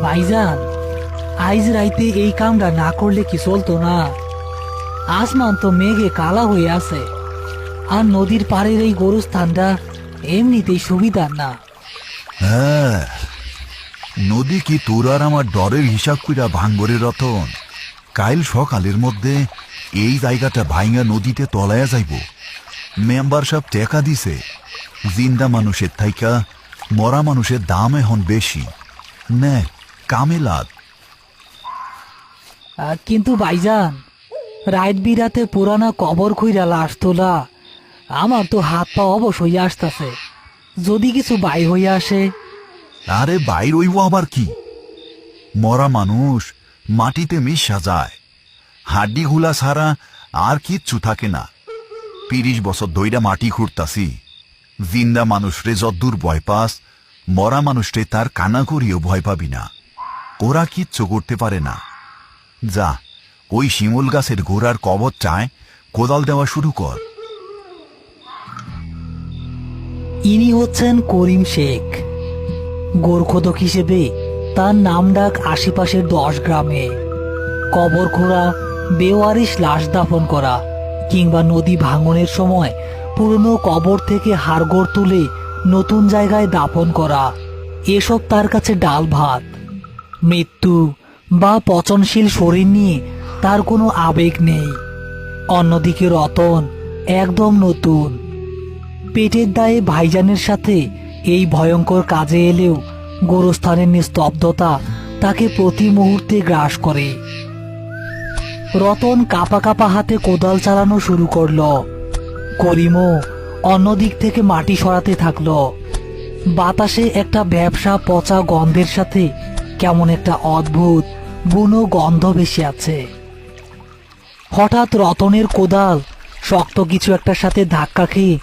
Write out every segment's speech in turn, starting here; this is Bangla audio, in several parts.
ভাইজান, আইজ রাইতে এই কামটা না করলে কি চলতো না? আসমান তো মেঘে কালা হয়ে আছে, আর নদীর পাড়ের এই গোরস্থানটা এমনিতেই সুবিধার না। হ্যাঁ, নদী কি তোর আর আমার ডরের হিসাব কইরা ভাঙ্গরে রতন? কাইল সকালের মধ্যে এই জায়গাটা ভাইঙ্গা নদীতে তলায়া যাইব। মেম্বার সব টেকা দিছে। জিন্দা মানুষের থাইকা মরা মানুষের দাম এখন বেশি। নে কামে লাগ। কিন্তু ভাইজান, রাত বিরাতে পুরানা কবর খুইরা লাশ তোলা, আমার তো হাত পা অবশ হইয়া আসতেছে। যদি কিছু বাই হইয়া আসে? আরে বাইর হইব আবার কি? মরা মানুষ মাটিতে মিশা যায়, হাড্ডি গুলা ছাড়া আর কিচ্ছু থাকে না। ৩০ বছর ধইরা মাটি খুঁড়তাছি। জিন্দা মানুষরে যদ্দূর ভয় পাস, মরা মানুষরে তার কানা করিও ভয় পাবি না। ওরা কিচ্ছু করতে পারে না। যা, ওই শিমুল গাছের গোড়ার কবর চায় কোদাল দেওয়া শুরু কর। ইনি হচ্ছেন করিম শেখ। গোরখোদক হিসেবে তার নাম ডাক আশেপাশের ১০ গ্রামে। কবর খোঁড়া, বেওয়ারিশ লাশ দাফন করা, কিংবা নদী ভাঙনের সময় পুরনো কবর থেকে হাড়গোড় তুলে নতুন জায়গায় দাফন করা, এসব তার কাছে ডাল ভাত। মৃত্যু বা পচনশীল শরীর নিয়ে তার কোনো আবেগ নেই। অন্যদিকে রতন একদম নতুন। পেটের দায়ে ভাইজানের সাথে এই ভয়ঙ্কর কাজে এলেও গোরস্থানের নিস্তব্ধতা তাকে প্রতি মুহূর্তে গ্রাস করে। রতন কাপা কাপা হাতে কোদাল চালানো শুরু করলো। করিমও অন্যদিক থেকে মাটি সরাতে থাকলো। বাতাসে একটা ব্যবসা পচা গন্ধের সাথে কেমন একটা অদ্ভুত বুনো গন্ধ ভেসে আছে। হঠাৎ রতনের কোদাল শক্ত কিছু একটার সাথে ধাক্কা খেয়ে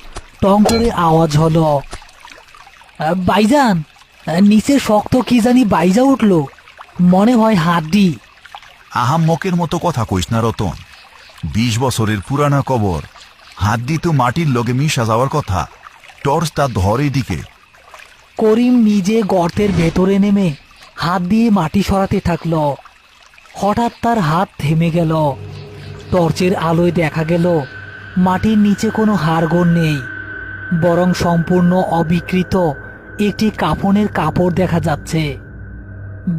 টং করে আওয়াজ হলো। ভাইজান, নিচে শক্ত কি জানি বাইজা উঠলো, মনে হয় হাড্ডি। আহাম্মকের মতো কথা কইস না রতন। ২০ বছরের পুরানা কবর, হাড্ডি তো মাটির লগে মিশা যাওয়ার কথা। টর্চ তার ধরে দিকে। করিম নিজে গর্তের ভেতরে নেমে হাত দিয়ে মাটি সরাতে থাকলো। হঠাৎ তার হাত থেমে গেল। টর্চের আলোয় দেখা গেল মাটির নিচে কোনো হাড়গোড় নেই, বরং সম্পূর্ণ অবিকৃত একটি কাফনের কাপড় দেখা যাচ্ছে।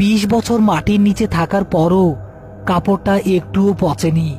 ২০ বছর মাটির নিচে থাকার পরও কাপড়টা একটুও পচেনি।